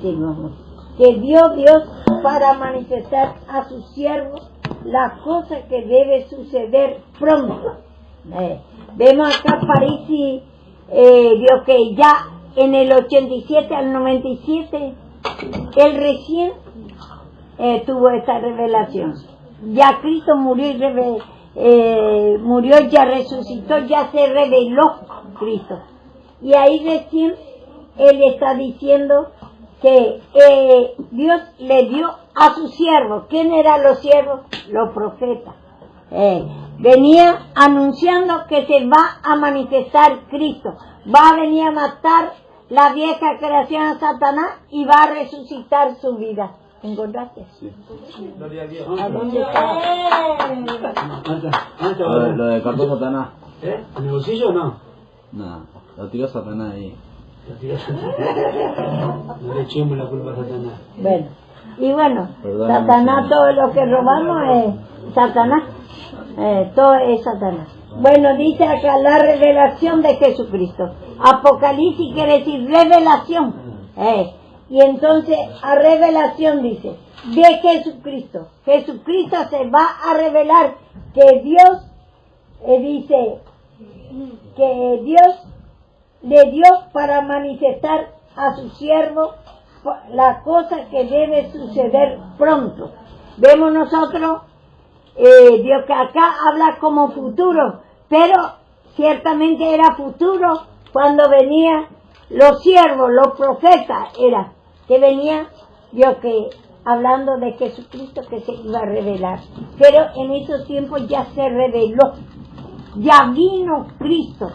decimos, que dio Dios para manifestar a sus siervos la cosa que debe suceder pronto. Vemos acá Parisi, vio que ya en el 87 al 97, él recién tuvo esta revelación. Ya Cristo murió y murió, ya resucitó, ya se reveló Cristo. Y ahí recién él está diciendo que Dios le dio a sus siervos. ¿Quién eran los siervos? Los profetas. Venía anunciando que se va a manifestar Cristo. Va a venir a matar la vieja creación a Satanás y va a resucitar su vida. ¿Encontraste? Sí. ¿A dónde está? Lo descartó Satanás. ¿En el bolsillo o no? No, lo tiró Satanás ahí. No le echemos la culpa a Satanás. Bueno, y bueno, Perdóname, Satanás, señor. todo lo que robamos es Satanás. Todo es Satanás. Bueno, dice acá la revelación de Jesucristo. Apocalipsis quiere decir revelación. Y entonces a revelación dice de Jesucristo. Jesucristo se va a revelar que Dios dice que Dios le dio para manifestar a su siervo la cosa que debe suceder pronto. Vemos nosotros Dios que acá habla como futuro, pero ciertamente era futuro cuando venían los siervos, los profetas, era que venía Dios que hablando de Jesucristo que se iba a revelar, pero en esos tiempos ya se reveló, ya vino Cristo.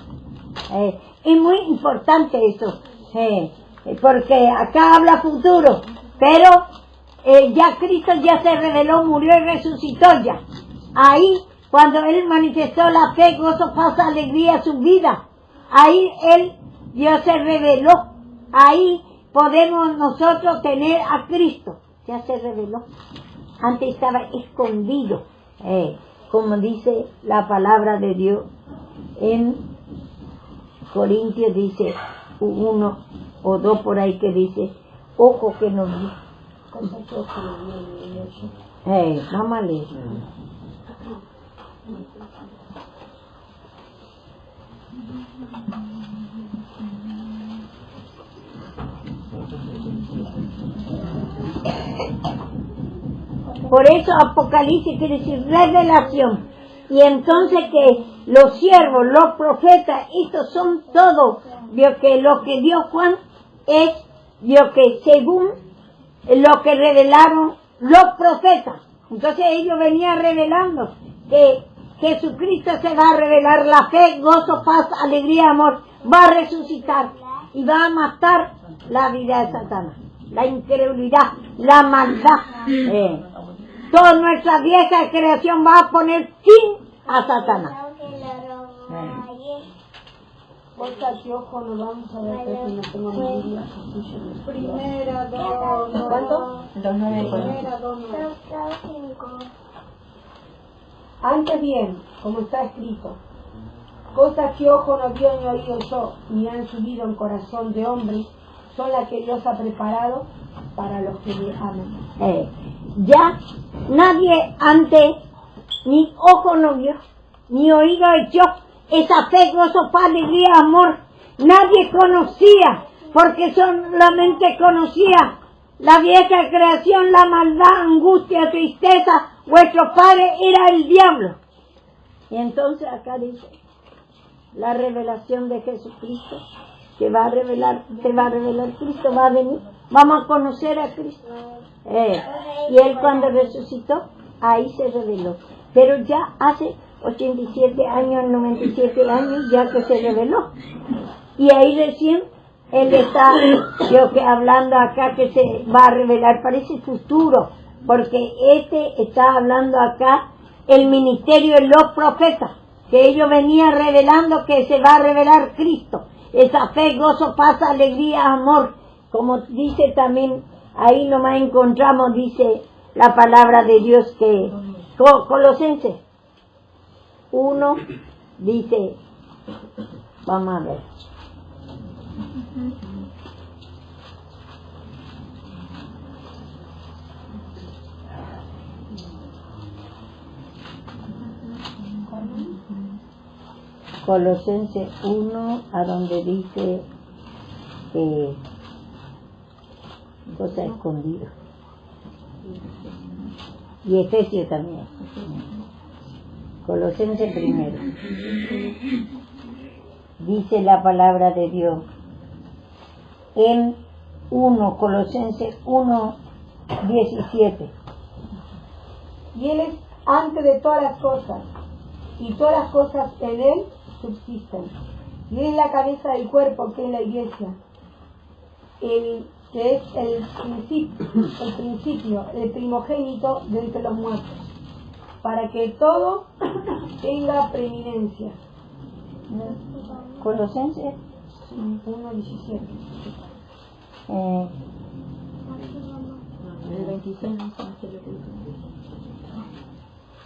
Es muy importante eso, porque acá habla futuro, pero ya Cristo ya se reveló, murió y resucitó ya. Ahí, cuando Él manifestó la fe, gozo, paz, alegría, su vida, ahí Dios se reveló. Ahí podemos nosotros tener a Cristo. Ya se reveló. Antes estaba escondido, como dice la palabra de Dios en Corintios, dice 1 o 2 por ahí que dice, ojo que no vio. Vamos a leer. Por eso Apocalipsis quiere decir revelación. Y entonces que los siervos, los profetas, estos son todos lo que dio Juan es lo que según lo que revelaron los profetas. Entonces ellos venían revelando que Jesucristo se va a revelar la fe, gozo, paz, alegría, amor, va a resucitar y va a matar la vida de Satanás, la incredulidad, la maldad. Toda nuestra vieja creación va a poner fin a Satanás. Cosa que ojo no vamos a ver que no tengo mi Biblia. Primera, ¿Cuánto? 2:9. Primera, 2:9. Antes bien, como está escrito, cosas que ojo no vio ni oído yo, ni han subido en corazón de hombre, son las que Dios ha preparado para los que le aman. Ya nadie antes ni ojo no vio, ni oído yo esa fe, gozo, paz, alegría, amor. Nadie conocía, porque solamente conocía la vieja creación, la maldad, angustia, tristeza. Vuestro padre era el diablo. Y entonces acá dice la revelación de Jesucristo, que va a revelar, se va a revelar Cristo, va a venir, vamos a conocer a Cristo. Y Él cuando resucitó, ahí se reveló. Pero ya hace 87 años, 97 años, ya que se reveló. Y ahí recién Él está, yo que hablando acá que se va a revelar, parece futuro, porque está hablando acá el ministerio de los profetas, que ellos venían revelando que se va a revelar Cristo. Esa fe, gozo, paz, alegría, amor. Como dice también, ahí nomás encontramos, dice la palabra de Dios que Colosenses 1 dice, vamos a ver. Colosenses 1, a donde dice cosa escondida. Y Efesios también. Colosenses primero. Dice la palabra de Dios en Colosenses 1, 17. Y Él es antes de todas las cosas, y todas las cosas en Él subsisten. Y Él es la cabeza del cuerpo, que es la iglesia, que es el principio, el primogénito de entre los muertos, para que todo tenga preeminencia. Colosenses 1:17. El 26 no sé qué es lo que dice.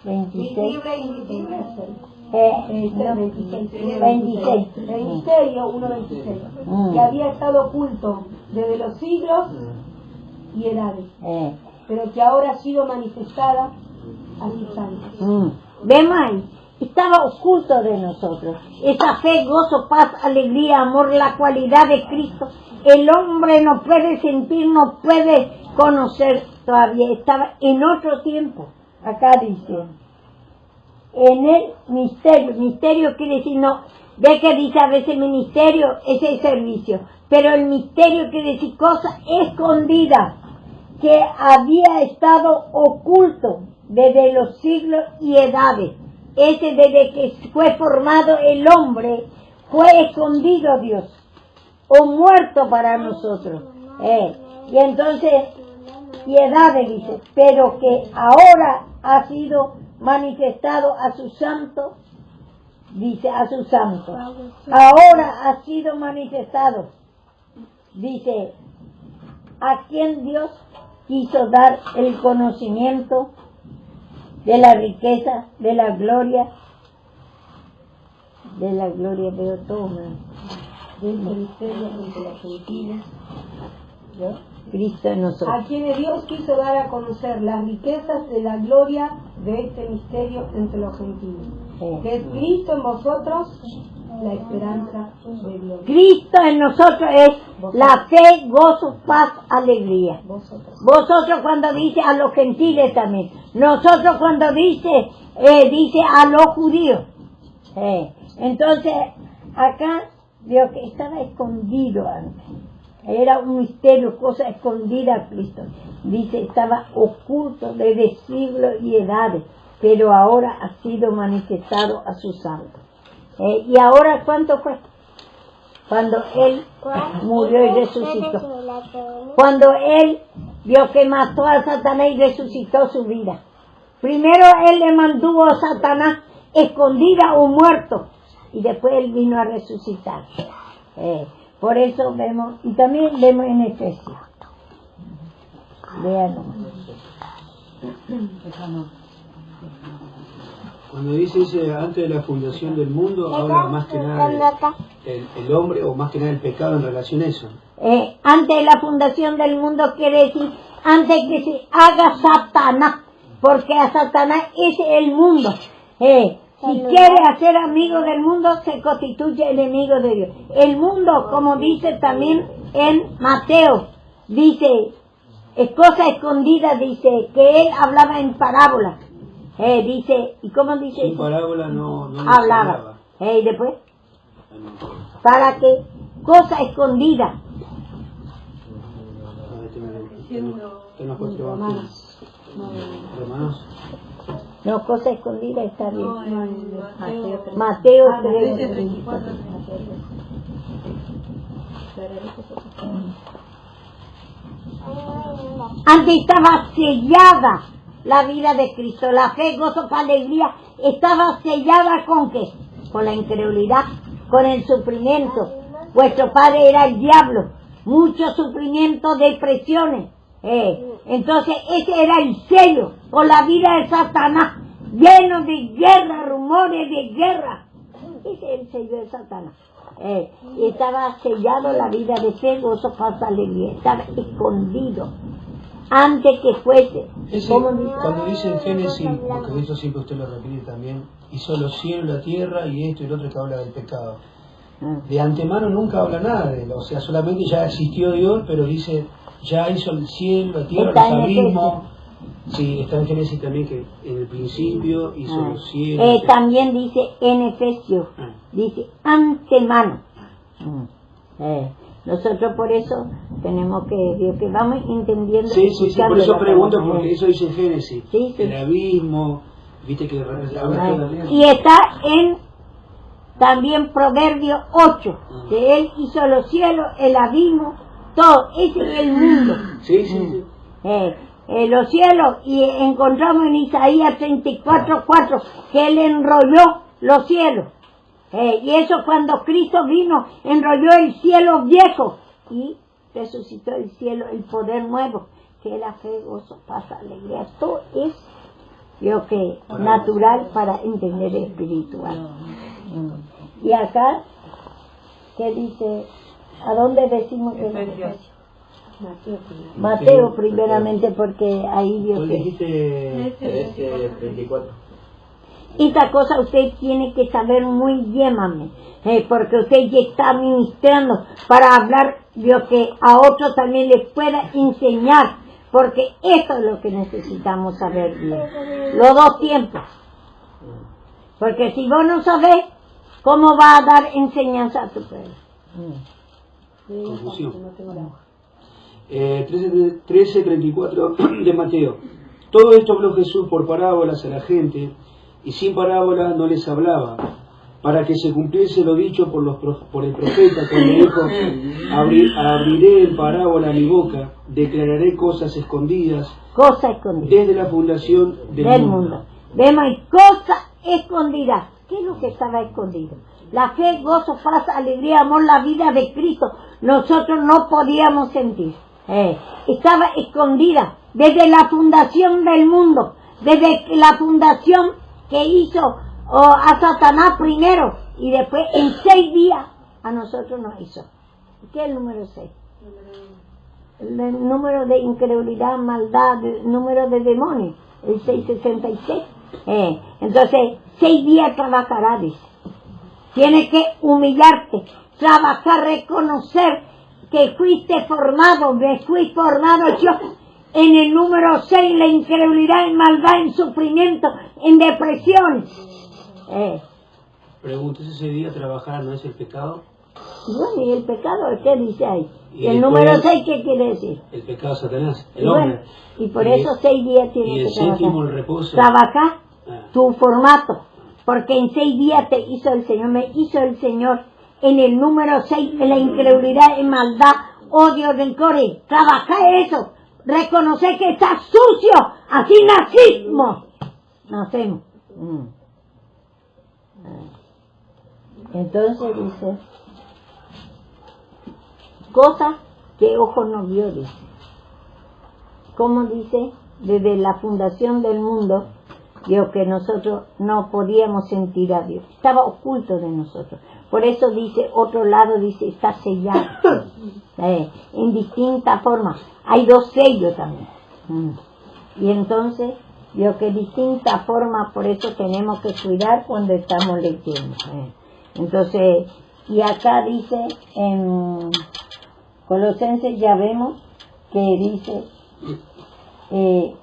26. 1:26, que había estado oculto desde los siglos y edades, pero que ahora ha sido manifestada a sus santos. Vemos ahí, estaba oculto de nosotros. Esa fe, gozo, paz, alegría, amor, la cualidad de Cristo. El hombre no puede sentir, no puede conocer todavía. Estaba en otro tiempo. Acá dice, en el misterio quiere decir, no, ve que dice a veces ministerio, es el servicio, pero el misterio quiere decir cosa escondida, que había estado oculto desde los siglos y edades. Ese desde que fue formado el hombre, fue escondido Dios, o muerto para nosotros. Y entonces, y edades dice, pero que ahora ha sido manifestado a su santo, dice a su santo. Ahora ha sido manifestado, dice, a quien Dios quiso dar el conocimiento de la riqueza, de la gloria, veo todo, Del ministerio de los gentiles, Cristo en nosotros. a quienes Dios quiso dar a conocer las riquezas de la gloria de este misterio entre los gentiles, que es Cristo en vosotros, la esperanza de Dios. Cristo en nosotros es la fe, gozo, paz, alegría. Vosotros cuando dice a los gentiles también. Nosotros cuando dice a los judíos. Entonces, acá veo que estaba escondido antes. Era un misterio, cosa escondida a Cristo. Dice, estaba oculto desde siglos y edades, pero ahora ha sido manifestado a sus santos. ¿Y ahora cuánto fue? Cuando Él murió y resucitó. Cuando Él vio que mató a Satanás y resucitó su vida. Primero Él le mantuvo a Satanás escondida o muerto. Y después Él vino a resucitar. Por eso vemos, y también vemos en Efesios. Vean. Cuando dice antes de la fundación del mundo, habla más que nada el hombre, o más que nada el pecado en relación a eso. Antes de la fundación del mundo quiere decir, antes que se haga Satanás, porque a Satanás es el mundo. Si quiere hacer amigo del mundo, se constituye enemigo de Dios. El mundo, como dice también en Mateo, dice, es cosa escondida, dice, que él hablaba en parábolas. Dice, ¿y cómo dice? En parábola no hablaba. ¿Y después? Para que cosa escondida. Romanos. No, cosa escondida está bien. Mateo 3. Antes estaba sellada la vida de Cristo, la fe, gozo, alegría, estaba sellada ¿con qué? Con la incredulidad, con el sufrimiento. Vuestro padre era el diablo, mucho sufrimiento, depresiones. Entonces ese era el sello con la vida de Satanás, lleno de guerra, rumores de guerra. Ese es el sello de Satanás. Y estaba sellado la vida de fe, gozo, paz, alegría. Estaba escondido. antes que fuese. Ese, ¿Cómo dice? cuando dice en Génesis, porque eso siempre usted lo repite también, hizo los cielos, la tierra y esto y lo otro que habla del pecado. De antemano nunca habla nada de él, o sea, solamente ya existió Dios, pero dice, ya hizo el cielo, la tierra, Está los en abismos. Sí, está en Génesis también que en el principio hizo los cielos. También dice en Efesios, dice antemano. Nosotros por eso tenemos que vamos entendiendo. Sí, por eso la pregunto, palabra. porque eso dice en Génesis. Sí. El abismo, viste que Y está en también Proverbio 8, que él hizo los cielos, el abismo, todo, ese es el mundo. Sí. Los cielos, y encontramos en Isaías 34:4 que él enrolló los cielos. Y eso cuando Cristo vino, enrolló el cielo viejo y resucitó el cielo, el poder nuevo, que es la fe, gozo, paz, alegría. Todo es lo que natural para entender el espiritual. Y acá, ¿qué dice? ¿A dónde decimos que es? Mateo primeramente, porque ahí Dios ¿Cuál dijiste? 24. Esta cosa usted tiene que saber muy bien, mami, porque usted ya está ministrando para hablar de lo que a otros también les pueda enseñar, porque esto es lo que necesitamos saber bien. Los dos tiempos. Porque si vos no sabés, ¿cómo va a dar enseñanza a tu pueblo? Confusión. 13:34 de Mateo. Todo esto habló Jesús por parábolas a la gente, y sin parábolas no les hablaba, para que se cumpliese lo dicho por el profeta, cuando dijo: abriré en parábola mi boca, declararé cosas escondidas desde la fundación del mundo. Vemos cosas escondidas. ¿Qué es lo que estaba escondido? La fe, gozo, paz, alegría, amor, la vida de Cristo. Nosotros no podíamos sentir. Estaba escondida desde la fundación del mundo, desde la fundación que hizo a Satanás primero y después en 6 días a nosotros nos hizo. ¿Qué es el número 6? El número de incredulidad, maldad, el número de demonios, el 666. Entonces, 6 días trabajará, dice. Tienes que humillarte, trabajar, reconocer que fuiste formado, me fui formado yo en el número 6, la incredulidad, en maldad, en sufrimiento, en depresión. Pregunto, ¿ese día trabajar no es el pecado? Bueno, ¿y el pecado qué dice ahí? ¿Y el número 6 qué quiere decir? El pecado de Satanás, el hombre. Y por eso 6 días tienes que trabajar. Y el séptimo, el reposo. Trabajar tu formato, porque en 6 días te hizo el Señor, me hizo el Señor en el número 6, en la incredulidad, en maldad, odio, rencor. Trabaja eso. Reconocer que estás sucio, así nacemos. Entonces dice, cosas que ojo no vio, dice. Como dice, desde la fundación del mundo, lo que nosotros no podíamos sentir a Dios. Estaba oculto de nosotros. Por eso dice, otro lado dice, está sellado. En distintas formas. Hay 2 sellos también. Y entonces, lo que distinta forma, por eso tenemos que cuidar cuando estamos leyendo. Entonces, y acá dice, en Colosenses ya vemos que dice que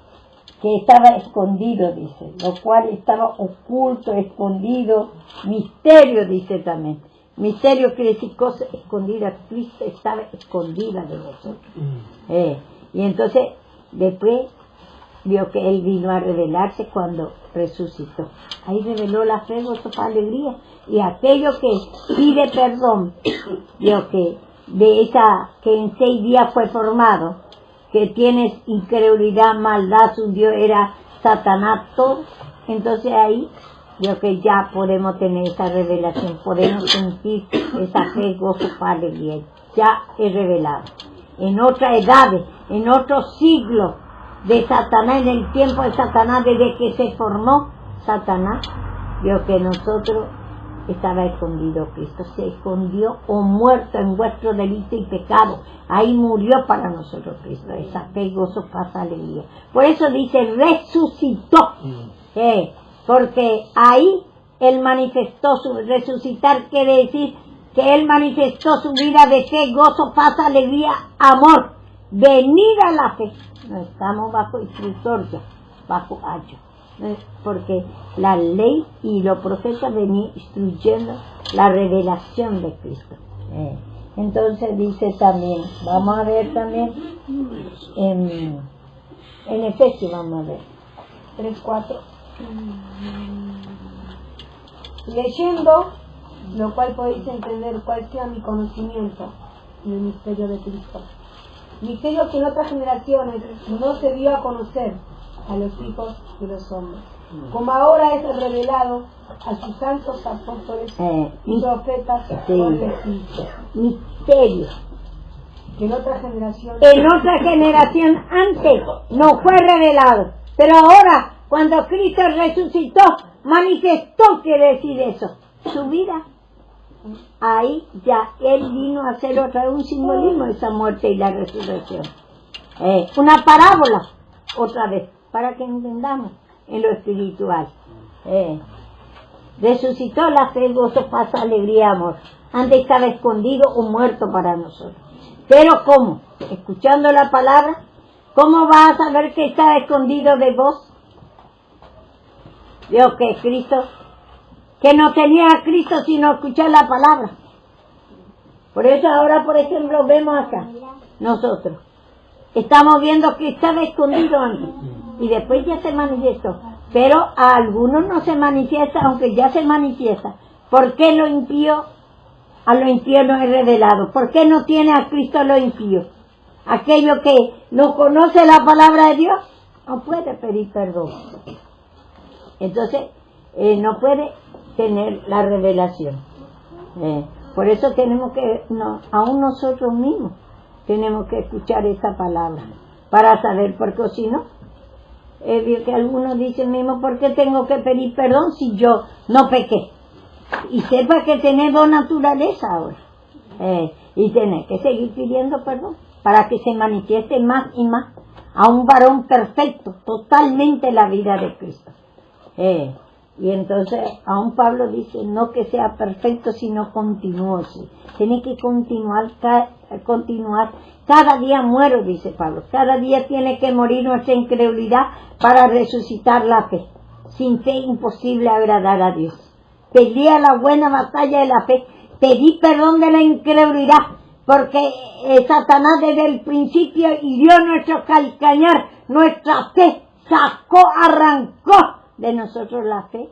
estaba escondido, dice, lo cual estaba oculto, escondido, misterio, dice también. Misterio quiere decir cosa escondida. Cristo estaba escondida de nosotros. Y entonces, después, vio que Él vino a revelarse cuando resucitó. Ahí reveló la fe, gozo, alegría. Y aquello que pide perdón, vio que de esa que en 6 días fue formado, que tienes incredulidad, maldad, su Dios era Satanás, todo. Entonces ahí, yo que ya podemos tener esa revelación, podemos sentir esa fe, gozo, alegría. Ya es revelado. En otra edad, en otro siglo de Satanás, en el tiempo de Satanás, desde que se formó Satanás, vio que nosotros estaba escondido Cristo, se escondió o muerto en vuestro delito y pecado. Ahí murió para nosotros Cristo, esa fe, gozo, paz, alegría. Por eso dice resucitó, porque ahí Él manifestó su resucitar, quiere decir que Él manifestó su vida de fe, gozo, paz, alegría, amor, venir a la fe. No estamos bajo instructor ya, bajo ayo. Porque la ley y los profetas venían instruyendo la revelación de Cristo. Entonces dice también, vamos a ver también en Efesios, vamos a ver 3:4. Leyendo, lo cual podéis entender cuál sea mi conocimiento en el misterio de Cristo. Misterio que en otras generaciones no se dio a conocer a los hijos de los hombres, como ahora es revelado a sus santos apóstoles y profetas por Espíritu. Misterio. Que en otra generación Antes no fue revelado, pero ahora cuando Cristo resucitó, manifestó, quiere decir eso, su vida. Ahí ya Él vino a hacer otra vez un simbolismo de esa muerte y la resurrección. Una parábola, otra vez, para que entendamos en lo espiritual. Resucitó la fe, gozo, paz, alegría, amor. Antes estaba escondido o muerto para nosotros. Pero ¿cómo? Escuchando la palabra. ¿Cómo vas a saber que está escondido de vos? Dios, que Cristo, que no tenía a Cristo sino escuchar la palabra. Por eso ahora, por ejemplo, vemos acá, nosotros estamos viendo que estaba escondido antes y después ya se manifestó, pero a algunos no se manifiesta, aunque ya se manifiesta. ¿Por qué lo impío? A lo impío no es revelado. ¿Por qué no tiene a Cristo lo impío? Aquello que no conoce la palabra de Dios no puede pedir perdón. Entonces no puede tener la revelación. Por eso tenemos que, aún nosotros mismos tenemos que escuchar esa palabra para saber, porque si no, es que algunos dicen mismo, ¿por qué tengo que pedir perdón si yo no pequé? Y sepa que tenés dos naturalezas ahora, y tenés que seguir pidiendo perdón para que se manifieste más y más a un varón perfecto, totalmente la vida de Cristo. Y entonces aún Pablo dice, no que sea perfecto sino continuoso. Tiene que continuar, cada día muero, dice Pablo, cada día tiene que morir nuestra incredulidad para resucitar la fe. Sin fe imposible agradar a Dios. Pelea la buena batalla de la fe, pedí perdón de la incredulidad, porque Satanás desde el principio hirió nuestro calcañar, nuestra fe, arrancó de nosotros la fe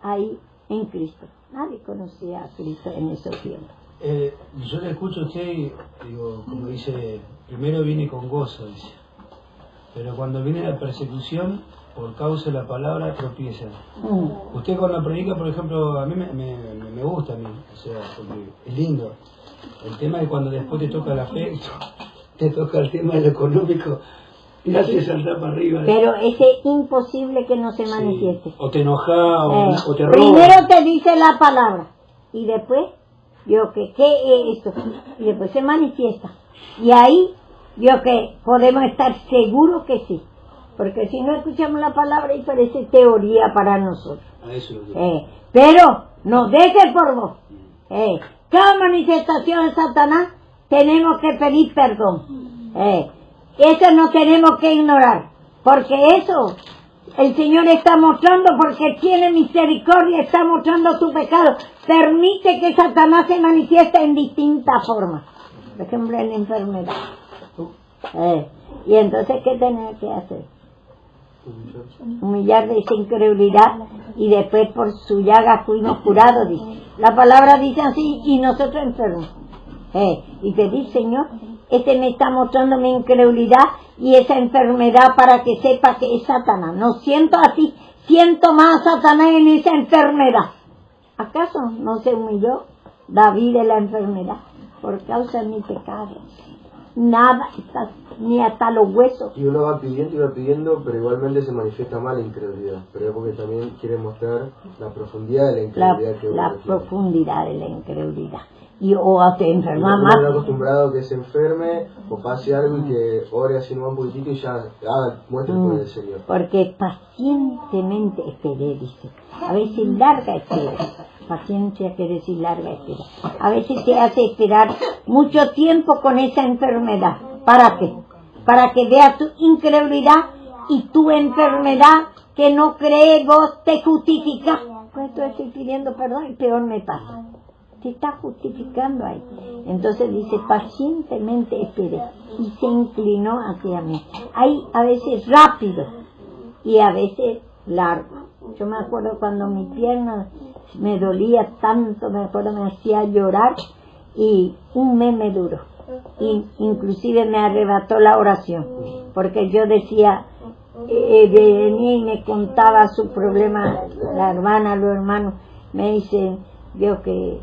ahí en Cristo. Nadie conocía a Cristo en esos tiempos. Yo le escucho a usted y digo, como dice, primero viene con gozo, dice, pero cuando viene la persecución, por causa de la palabra, tropieza. Usted cuando predica, por ejemplo, a mí me gusta, o sea, porque es lindo. El tema es cuando después te toca la fe, te toca el tema de lo económico, y hace saltar para arriba. Pero es imposible que no se manifieste. Sí. O te enojas, o te robas. Primero te dice la palabra, y después, ¿qué es esto? Y después se manifiesta. Y ahí, que podemos estar seguros que sí. Porque si no escuchamos la palabra y parece teoría para nosotros. Pero no deje por vos. Cada manifestación de Satanás tenemos que pedir perdón. Eso no tenemos que ignorar. Porque eso el Señor está mostrando, porque tiene misericordia, está mostrando tu pecado. Permite que Satanás se manifieste en distintas formas. Por ejemplo, en la enfermedad. Y entonces, ¿qué tenemos que hacer? Humillar de esa incredulidad, y después por su llaga fuimos curados, dice. La palabra dice así, y nosotros enfermos. Y pedir, Señor, me está mostrando mi incredulidad y esa enfermedad para que sepa que es Satanás. No siento así, siento más a Satanás en esa enfermedad. ¿Acaso no se humilló David de la enfermedad? Por causa de mi pecado. nada, estás ni hasta los huesos. Y uno va pidiendo, pero igualmente se manifiesta mal la incredulidad. Pero es porque también quiere mostrar la profundidad de la incredulidad que uno La tiene. profundidad de la incredulidad. Y o te enferma Uno más. está acostumbrado que se enferme o pase algo y que ore así nomás un poquitito y ya muestre el poder del Señor. Porque pacientemente esperé, dice. A veces larga espera. Paciencia quiere decir larga espera. A veces te hace esperar mucho tiempo con esa enfermedad. ¿Para qué? Para que veas tu incredulidad y tu enfermedad que no crees vos te justifica. Pues estoy pidiendo perdón y peor me pasa. Te está justificando ahí. Entonces dice, pacientemente esperé y se inclinó hacia mí. Hay a veces rápido y a veces largo. Yo me acuerdo cuando mi pierna me dolía tanto, me acuerdo me hacía llorar y un mes me duró. Y inclusive me arrebató la oración, porque yo decía, venía y me contaba su problema, la hermana, los hermanos, me dicen, veo que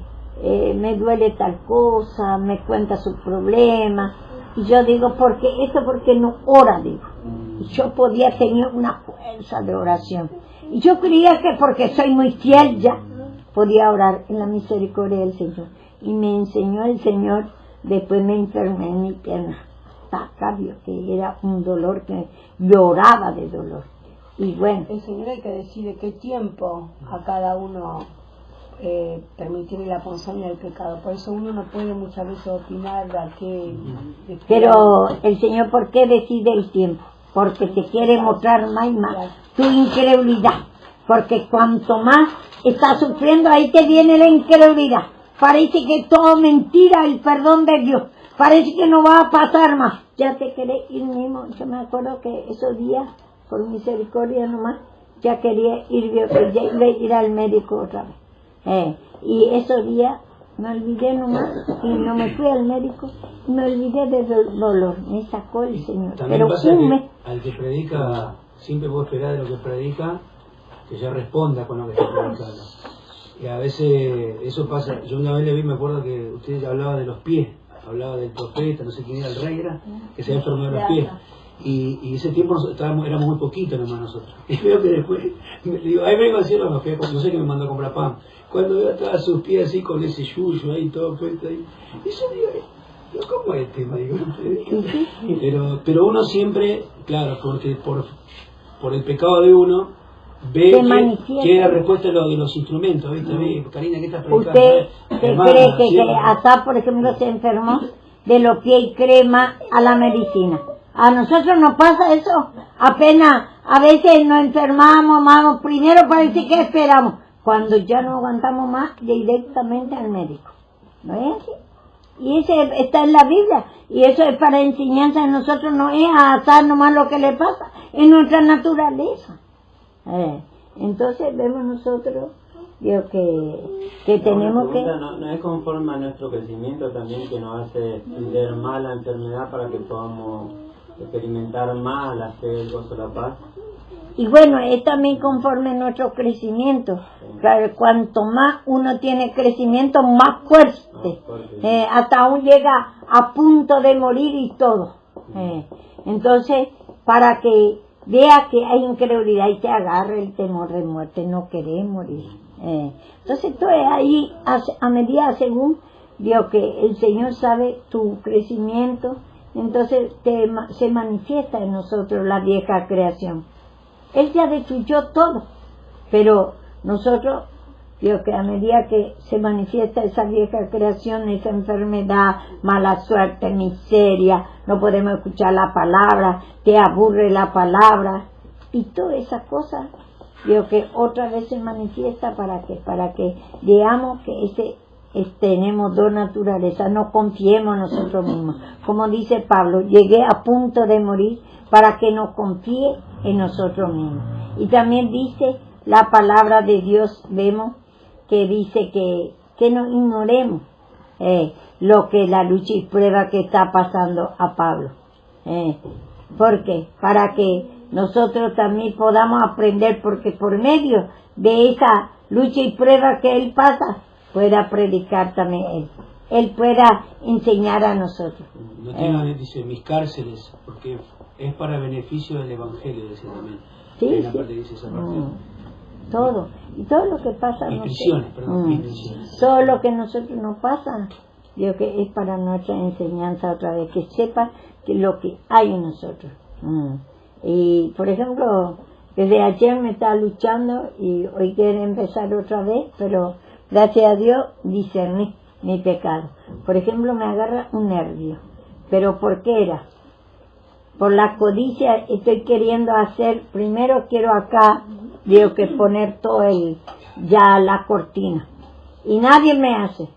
me duele tal cosa, me cuenta su problema, y yo digo, porque no ora, digo. Y yo podía tener una fuerza de oración, y yo creía que porque soy muy fiel ya, podía orar en la misericordia del Señor, y me enseñó el Señor, después me enfermé en mi pierna, hasta acá vio que era un dolor que lloraba de dolor, y bueno. El Señor hay que decide qué tiempo a cada uno permitirle la ponzoña del pecado. Por eso uno no puede muchas veces opinar de qué. Pero el Señor, ¿por qué decide el tiempo? Porque te quiere mostrar más y más tu incredulidad. Porque cuanto más estás sufriendo, ahí te viene la incredulidad. Parece que es todo mentira el perdón de Dios. Parece que no va a pasar más. Ya te querés ir mismo. Yo me acuerdo que esos días, por misericordia nomás, ya quería ir al médico otra vez. Y esos días me olvidé nomás y no me fui al médico, me olvidé del dolor, me sacó el Señor. También pero pasa que al que predica, siempre puedo esperar de lo que predica, que ya responda con lo que está predicando. Y a veces eso pasa. Yo una vez le vi, me acuerdo que usted hablaba de los pies, hablaba del profeta, no sé quién era, el rey era, que se había enfermado de los pies. Y ese tiempo éramos muy poquitos nomás nosotros. Y veo que después, digo, ahí vengo a decirlo, no sé que me mandó a comprar pan. Cuando veo atrás sus pies así con ese yuyo ahí, todo puesto ahí. Y yo digo, ¿cómo es el tema? Digo, pero uno siempre, claro, porque por el pecado de uno, ve que la respuesta de los instrumentos, ¿viste? Karina, ¿qué estás predicando? ¿Usted cree que hasta, por ejemplo, se enfermó de los pies y crema a la medicina? A nosotros nos pasa eso, apenas a veces nos enfermamos, vamos, primero parece que esperamos, cuando ya no aguantamos más, directamente al médico, ¿no es así? Y eso está en la Biblia, y eso es para enseñanza de nosotros, no es a azar nomás lo que le pasa, es nuestra naturaleza. Entonces vemos nosotros, digo, que tenemos que... No es conforme a nuestro crecimiento también que nos hace ver más la enfermedad para que podamos experimentar más la fe, el gozo, la paz. Y bueno, es también conforme a nuestro crecimiento. Claro, cuanto más uno tiene crecimiento, más fuerte. Hasta aún llega a punto de morir y todo. Entonces, para que vea que hay incredulidad y te agarre el temor de muerte, no querés morir. Entonces, todo es ahí, a medida según Dios, que el Señor sabe tu crecimiento, entonces se manifiesta en nosotros la vieja creación. Él ya destruyó todo, pero nosotros, Dios, que a medida que se manifiesta esa vieja creación, esa enfermedad, mala suerte, miseria, no podemos escuchar la palabra, te aburre la palabra, y todas esas cosas, Dios, que otra vez se manifiesta para que veamos que tenemos dos naturalezas, no confiemos en nosotros mismos. Como dice Pablo, llegué a punto de morir para que no confíe en nosotros mismos. Y también dice la palabra de Dios, vemos que dice que no ignoremos lo que la lucha y prueba que está pasando a Pablo. ¿Por qué? Para que nosotros también podamos aprender, porque por medio de esa lucha y prueba que él pasa, pueda predicar también él. Él pueda enseñar a nosotros. No tengan, dice, mis cárceles, porque es para beneficio del Evangelio, dice también. Sí, Hay una sí. parte que dice esa parte. Todo. Y todo lo que pasa Mis a prisiones, nosotros. perdón, mis prisiones. Todo lo que a nosotros nos pasa, digo que es para nuestra enseñanza otra vez, que sepa que lo que hay en nosotros. Y, por ejemplo, desde ayer me estaba luchando y hoy quiero empezar otra vez, pero gracias a Dios discerní mi pecado. Por ejemplo, me agarra un nervio. ¿Pero por qué era? Por la codicia estoy queriendo hacer, primero quiero acá, digo que poner todo ya la cortina. Y nadie me hace.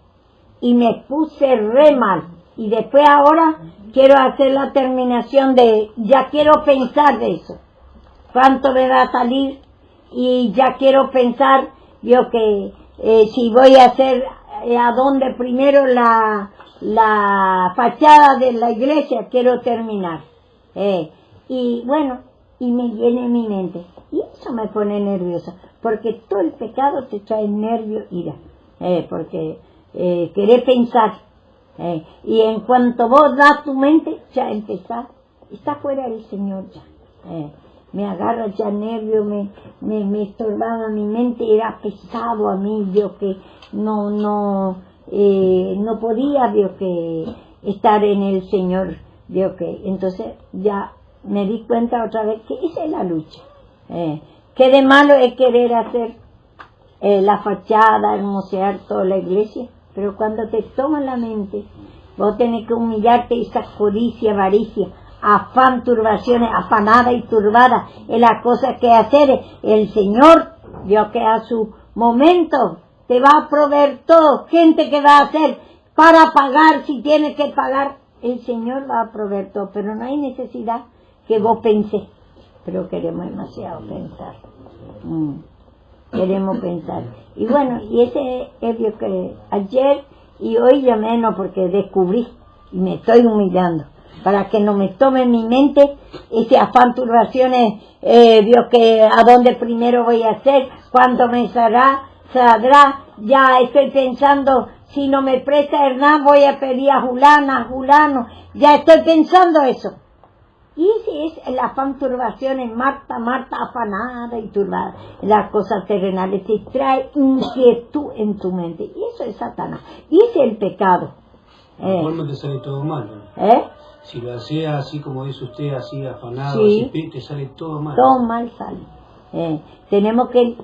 Y me puse re mal. Y después ahora quiero hacer la terminación ya quiero pensar de eso. ¿Cuánto me va a salir? Y ya quiero pensar, yo que si voy a hacer a dónde primero la fachada de la iglesia, quiero terminar. Y bueno, y me llena mi mente. Y eso me pone nerviosa, porque todo el pecado te trae nervio, ira. Porque querés pensar. Y en cuanto vos das tu mente, ya empezás. Está fuera del Señor ya. Me agarra ya nervio, me estorbaba mi mente, era pesado a mí, yo que no podía, yo que estar en el Señor, yo que entonces ya me di cuenta otra vez que esa es la lucha. ¿Qué de malo es querer hacer la fachada, hermosear toda la iglesia? Pero cuando te toma la mente, vos tenés que humillarte, esa codicia, avaricia, afán, turbaciones, afanada y turbada, es la cosa que hacer. El Señor, Dios que a su momento te va a proveer todo, gente que va a hacer para pagar, si tiene que pagar, el Señor va a proveer todo, pero no hay necesidad que vos pensés, pero queremos demasiado pensar. Queremos pensar. Y bueno, y ese es lo que ayer y hoy ya menos, porque descubrí y me estoy humillando para que no me tome en mi mente ese afán, turbaciones, vio que a dónde primero voy a hacer, cuánto me saldrá, ya estoy pensando, si no me presta Hernán voy a pedir a Julano, ya estoy pensando eso. Y ese es el afán, turbaciones, Marta, afanada y turbada. Las cosas terrenales te trae inquietud en tu mente. Y eso es Satanás. Y ese es el pecado. Igual te sale todo mal, ¿no? Si lo haces así como dice usted, así afanado, sí, así, te sale todo mal. Todo mal sale. Tenemos que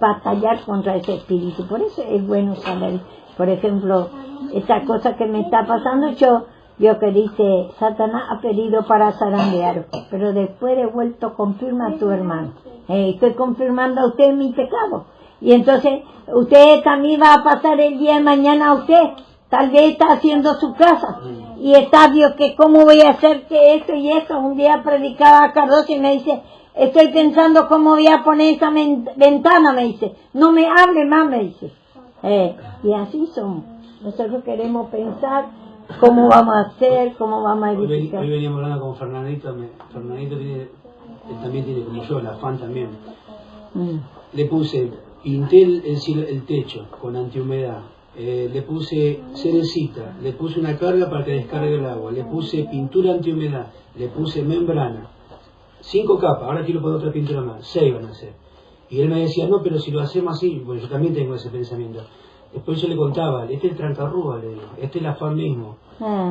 batallar contra ese espíritu. Por eso es bueno saber, por ejemplo, esta cosa que me está pasando, yo que dice, Satanás ha pedido para zarandear, pero después he vuelto, confirma a tu hermano. Estoy confirmando a usted mi pecado. Y entonces, usted también va a pasar el día de mañana a usted. Tal vez está haciendo su casa. Y está, Dios, que cómo voy a hacer que esto y esto. Un día predicaba a Cardoso y me dice, estoy pensando cómo voy a poner esa ventana, me dice. No me hable más, me dice. Y así somos. Nosotros queremos pensar cómo vamos a hacer, cómo vamos a edificar. Hoy veníamos hablando con Fernandito. Fernandito él también tiene, como yo, el afán también. Le puse, pinté el techo con antihumedad. Le puse cerecita, le puse una carga para que descargue el agua, le puse pintura antihumedad, le puse membrana, 5 capas, ahora quiero poner otra pintura más, 6 van a ser. Y él me decía, no, pero si lo hacemos así, bueno, yo también tengo ese pensamiento. Después yo le contaba, este es el trancarrúa, le digo, este es el afán mismo.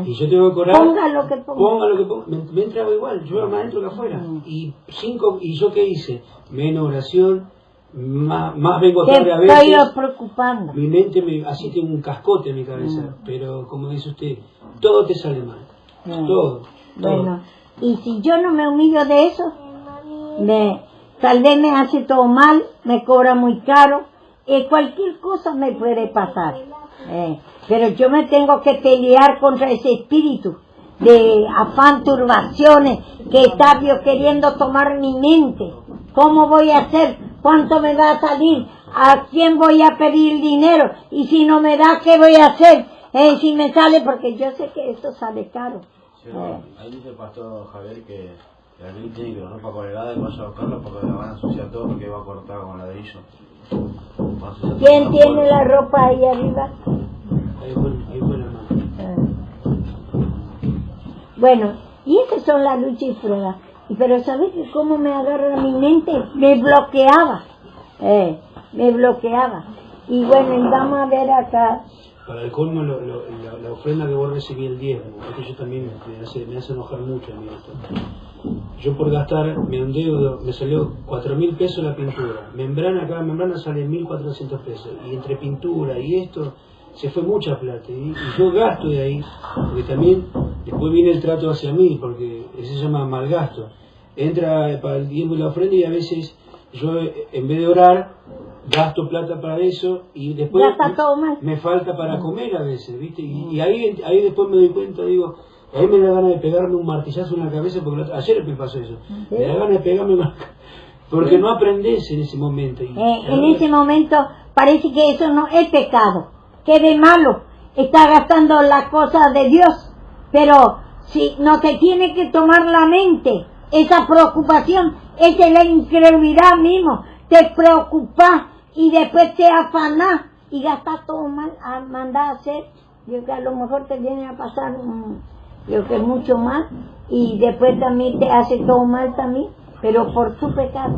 Y yo tengo que orar, ponga lo que ponga, me entraba igual, yo más adentro que afuera. Y yo qué hice, menos oración, más vengo tarde a veces. Estoy preocupando. Mi mente así tiene un cascote en mi cabeza, pero como dice usted, todo te sale mal, todo. Bueno, y si yo no me humillo de eso, tal vez me hace todo mal, me cobra muy caro, cualquier cosa me puede pasar. Pero yo me tengo que pelear contra ese espíritu de afán, turbaciones, que está Dios queriendo tomar mi mente. ¿Cómo voy a hacer? ¿Cuánto me va a salir? ¿A quién voy a pedir dinero? Y si no me da, ¿qué voy a hacer? Si me sale, porque yo sé que esto sale caro. Sí, ahí dice el pastor Javier que aquí tiene que la ropa colgada y vaya a buscarla porque la van a ensuciar todo porque va a cortar con ladrillo. ¿Quién tiene la ropa ahí arriba? Ahí fue Bueno, y esas son las luchas y pruebas. Pero ¿sabes que cómo me agarra mi mente? Me bloqueaba. Me bloqueaba. Y bueno, y vamos a ver acá. Para el colmo, la ofrenda que vos recibí el diezmo, porque yo también me hace enojar mucho a mí esto. Yo por gastar me endeudo, me salió 4.000 pesos la pintura. Cada membrana sale 1.400 pesos. Y entre pintura y esto, se fue mucha plata. Y yo gasto de ahí, porque también después viene el trato hacia mí, porque se llama malgasto. Entra para el diezmo y la ofrenda y a veces yo, en vez de orar, gasto plata para eso y después me falta para comer a veces, ¿viste? Y ahí después me doy cuenta, digo, ahí me da ganas de pegarme un martillazo en la cabeza, porque ayer me pasó eso. Me da ganas de pegarme porque no aprendes en ese momento. En ese momento parece que eso no es pecado, que de malo está gastando las cosas de Dios, pero si no te tiene que tomar la mente, esa preocupación, esa es la incredulidad mismo, te preocupas y después te afanás y gastas todo mal, a mandar a hacer, yo que a lo mejor te viene a pasar, yo que mucho más, y después también te hace todo mal también, pero por tu pecado.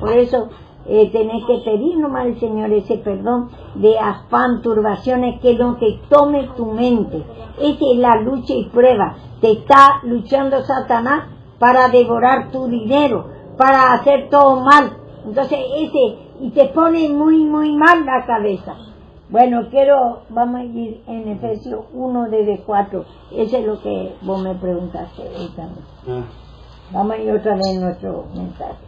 Por eso tenés que pedir nomás al Señor ese perdón de afán, turbaciones, que no te tome tu mente. Esa es la lucha y prueba. Te está luchando Satanás para devorar tu dinero, para hacer todo mal. Entonces y te pone muy muy mal la cabeza. Bueno, vamos a ir en Efesios 1 desde 4. Eso es lo que vos me preguntaste también. Vamos a ir otra vez en nuestro mensaje.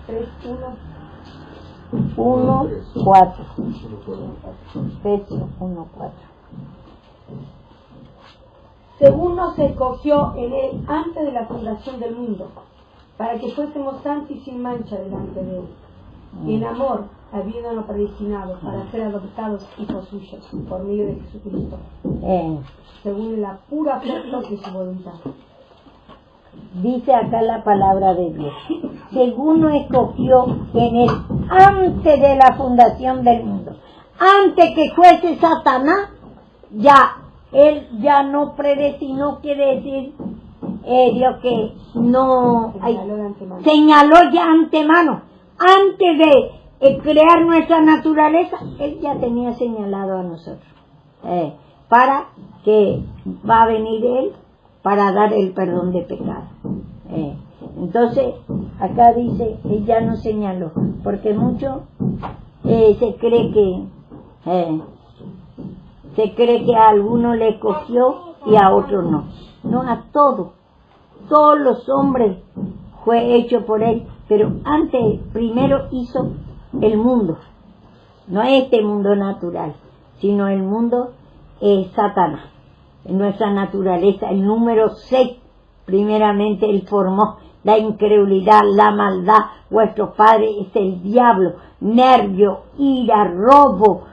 Efesios 1:4. Según nos escogió en él antes de la fundación del mundo, para que fuésemos santos y sin mancha delante de él, y en amor, habiéndonos predestinado para ser adoptados hijos suyos por medio de Jesucristo, según la pura fuerza de su voluntad. Dice acá la palabra de Dios, según nos escogió en él antes de la fundación del mundo, antes que fuese Satanás, él ya no predestinó, quiere decir Dios que no señaló ya antemano, antes de crear nuestra naturaleza, él ya tenía señalado a nosotros, para que va a venir él para dar el perdón de pecado. Entonces acá dice, él ya nos señaló, porque mucho se cree que a alguno le cogió y a otro no. No, a todos los hombres fue hecho por él, pero antes, primero hizo el mundo, no este mundo natural, sino el mundo Satanás, nuestra naturaleza, el número 6, primeramente él formó la incredulidad, la maldad. Vuestro padre es el diablo, nervio, ira, robo,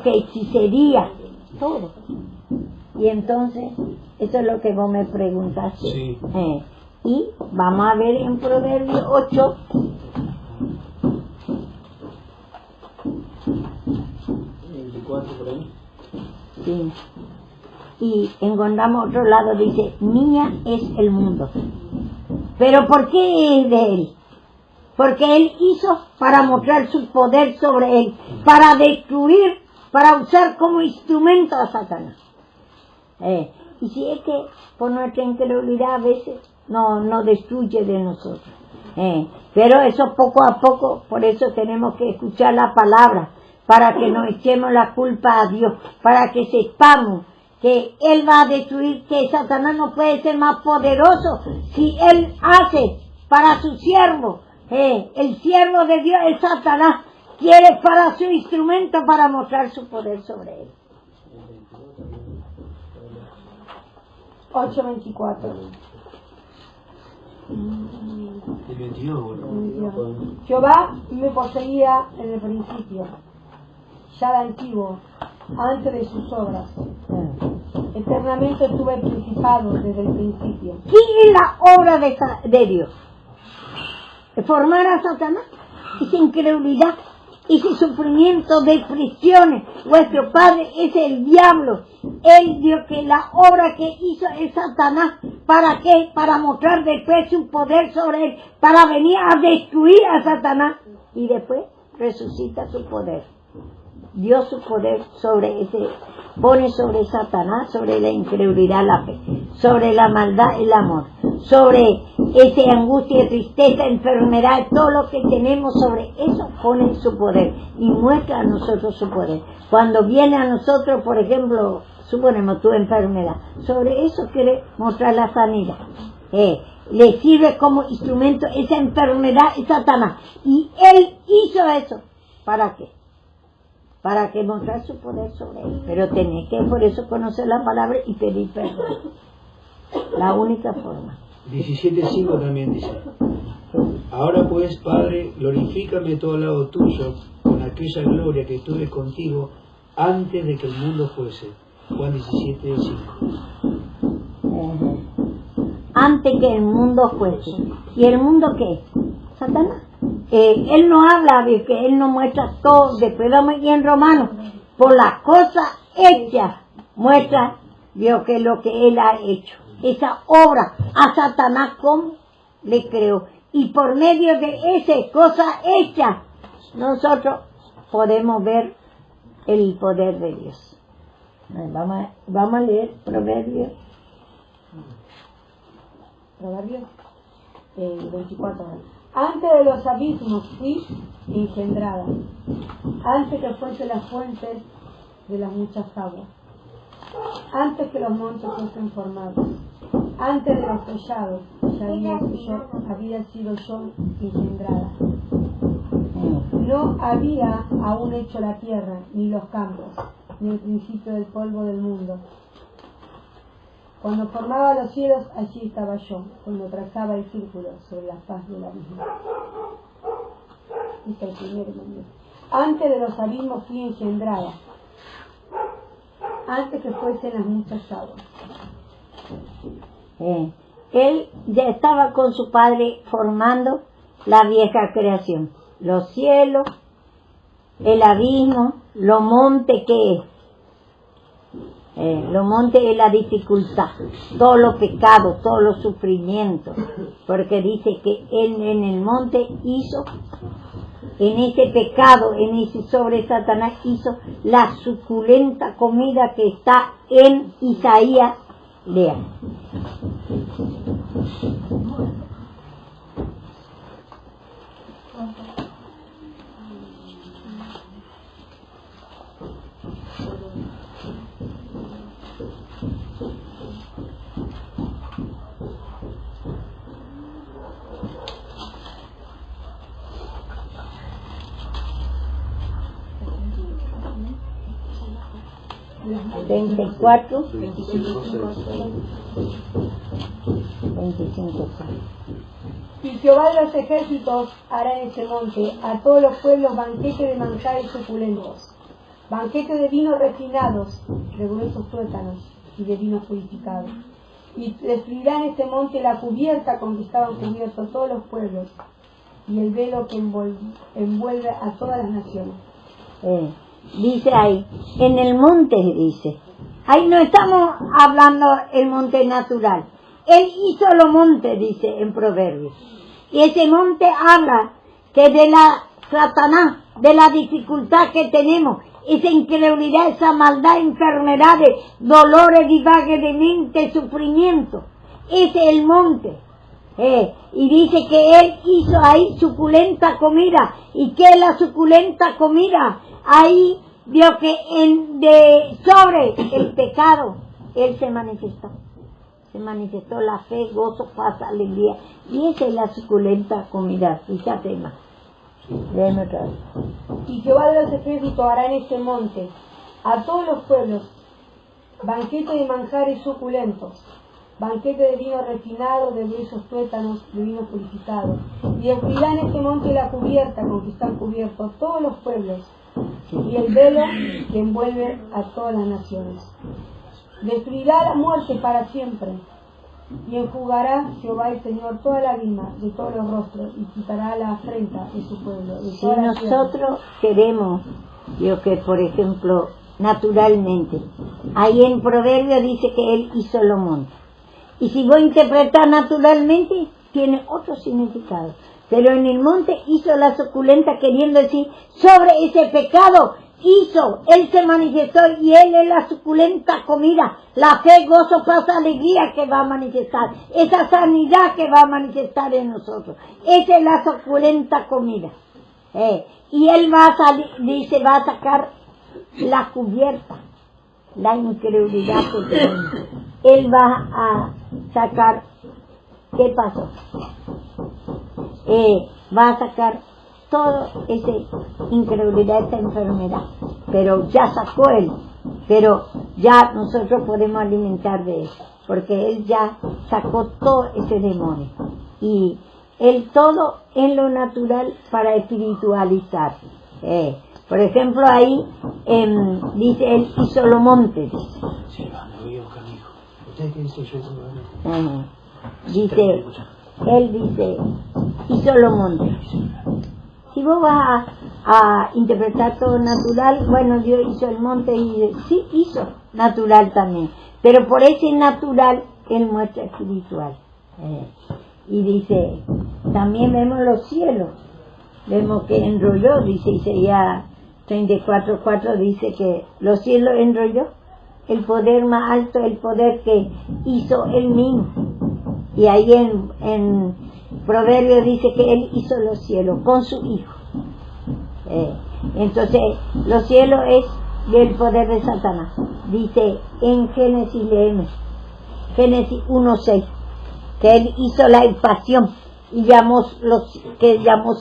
hechicería, todo. Y entonces, eso es lo que vos me preguntaste. Sí. Y vamos a ver en Proverbios 8. Sí. Y encontramos otro lado, dice, mía es el mundo. ¿Pero por qué es de él? Porque él hizo para mostrar su poder sobre él, para destruir, para usar como instrumento a Satanás. Y si es que por nuestra incredulidad a veces no destruye de nosotros. Pero eso poco a poco, por eso tenemos que escuchar la palabra, para que nos echemos la culpa a Dios, para que sepamos que él va a destruir, que Satanás no puede ser más poderoso si él hace para su siervo. El siervo de Dios, el Satanás, quiere para su instrumento para mostrar su poder sobre él. 8:24. El 22, Jehová me poseía en el principio, ya de antiguo, antes de sus obras. Eternamente tuve principado desde el principio. ¿Qué es la obra de Dios? Formar a Satanás. Es incredulidad. ese sufrimiento de prisiones. Vuestro padre es el diablo. Él dio que la obra que hizo es Satanás. ¿Para qué? Para mostrar después su poder sobre él, para venir a destruir a Satanás y después resucita su poder. Dio su poder sobre ese, pone sobre Satanás, sobre la incredulidad la fe, sobre la maldad el amor, sobre esa angustia, tristeza, enfermedad, todo lo que tenemos, sobre eso pone su poder y muestra a nosotros su poder. Cuando viene a nosotros, por ejemplo, suponemos tu enfermedad, sobre eso quiere mostrar la sanidad. Le sirve como instrumento esa enfermedad y Satanás. Y él hizo eso. ¿Para qué? Para que mostrar su poder sobre él. Pero tenés que por eso conocer la palabra y pedir perdón. La única forma. 17:5 también dice: ahora pues, Padre, glorifícame todo al lado tuyo con aquella gloria que tuve contigo antes de que el mundo fuese. Juan 17:5. Antes que el mundo fuese. ¿Y el mundo qué? Satanás. Él no habla de que él no muestra todo. Después vamos y en Romanos, por las cosas hechas, muestra vio que lo que él ha hecho. Esa obra a Satanás como le creó. Y por medio de esa cosa hecha, nosotros podemos ver el poder de Dios. Vamos a leer Proverbios. Proverbios 24. Antes de los abismos fui engendrada, antes que fuese las fuentes de las muchas aguas, antes que los montes fuesen formados, antes de los collados, ya había sido yo engendrada. No había aún hecho la tierra, ni los campos, ni el principio del polvo del mundo. Cuando formaba los cielos, allí estaba yo, cuando trazaba el círculo sobre la faz del abismo. Este es el primero. Antes de los abismos fui engendrada, antes que fuesen las muchas aguas. Él ya estaba con su padre formando la vieja creación. Los cielos, el abismo, los montes, ¿qué es? Los montes es la dificultad, todos los pecados, todos los sufrimientos, porque dice que él en el monte hizo, en ese pecado, en ese sobre Satanás hizo la suculenta comida que está en Isaías. Lean. Las 24, 25, 25. Y Jehová de los ejércitos hará en ese monte a todos los pueblos banquete de manjares suculentos, banquete de vinos refinados, de gruesos tuétanos y de vino purificado. Y destruirá en este monte la cubierta con que estaban cubiertos todos los pueblos, y el velo que envuelve a todas las naciones. Dice ahí, en el monte dice. Ahí no estamos hablando el monte natural. Él hizo los montes, dice en Proverbios. Y ese monte habla que de la Satanás, de la dificultad que tenemos, esa incredulidad, esa maldad, enfermedades, dolores, divagues de mente, sufrimiento. Ese es el monte. Y dice que él hizo ahí suculenta comida. ¿Y qué es la suculenta comida? Ahí vio que sobre el pecado él se manifestó. Se manifestó la fe, gozo, paz, alegría. Y esa es la suculenta comida. Fíjate más. Léeme otra vez. Y Jehová de los ejércitos hará en este monte a todos los pueblos banquete de manjares suculentos, banquete de vino refinado, de gruesos tuétanos, de vino purificado. Y destruirá en este monte la cubierta con que están cubiertos todos los pueblos, y el velo que envuelve a todas las naciones. Destruirá la muerte para siempre, Y enjugará Jehová el Señor toda lágrima de todos los rostros y quitará la afrenta de su pueblo. De Si toda la tierra. nosotros queremos, yo que por ejemplo, naturalmente, ahí en Proverbio dice que él hizo los montes. Y si vos interpretas naturalmente, tiene otro significado. Pero en el monte hizo la suculenta, queriendo decir, sobre ese pecado hizo, él se manifestó y él es la suculenta comida, la fe, gozo, paz, alegría que va a manifestar, esa sanidad que va a manifestar en nosotros. Esa es la suculenta comida. Y él va a salir, dice, va a sacar la cubierta, la incredulidad que tenemos. Él va a sacar, ¿qué pasó? Va a sacar todo esa incredulidad, esa enfermedad, pero ya sacó él, pero ya nosotros podemos alimentar de eso, porque él ya sacó todo ese demonio, y él todo en lo natural para espiritualizar. Por ejemplo ahí dice, él hizo los montes, dice. Dice, él dice, hizo los montes. Si vos vas a interpretar todo natural, bueno, Dios hizo el monte y dice, sí, hizo natural también, pero por ese natural él muestra espiritual. Y dice, también vemos los cielos, vemos que enrolló, dice Isaías 34:4, dice que los cielos enrolló, el poder más alto, el poder que hizo él mismo. Y ahí en Proverbio dice que él hizo los cielos con su hijo. Entonces, los cielos es del poder de Satanás. Dice en Génesis, leemos, Génesis 1:6, que él hizo la expansión y llamó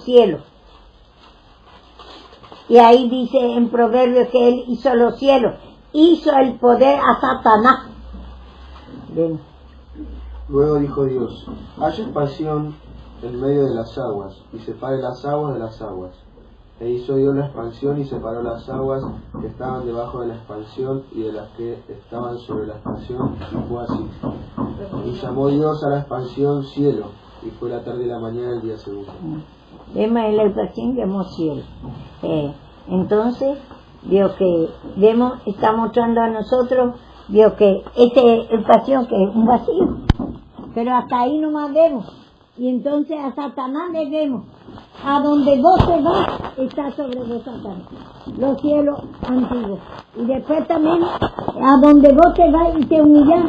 cielo. Y ahí dice en Proverbio que él hizo los cielos, hizo el poder a Satanás. Bien. Luego dijo Dios, haya expansión en medio de las aguas, y separe las aguas de las aguas. E hizo Dios la expansión y separó las aguas que estaban debajo de la expansión y de las que estaban sobre la expansión, y fue así. Y llamó Dios a la expansión cielo, y fue la tarde y la mañana del día segundo. Vemos en la expansión, vemos cielo. Entonces, Dios que vemos, está mostrando a nosotros, Dios que esta expansión que es un vacío, pero hasta ahí nomás vemos. Y entonces a Satanás le vemos, a donde vos te vas, está sobre vos Satanás, los cielos antiguos. Y después también, a donde vos te vas y te humillas,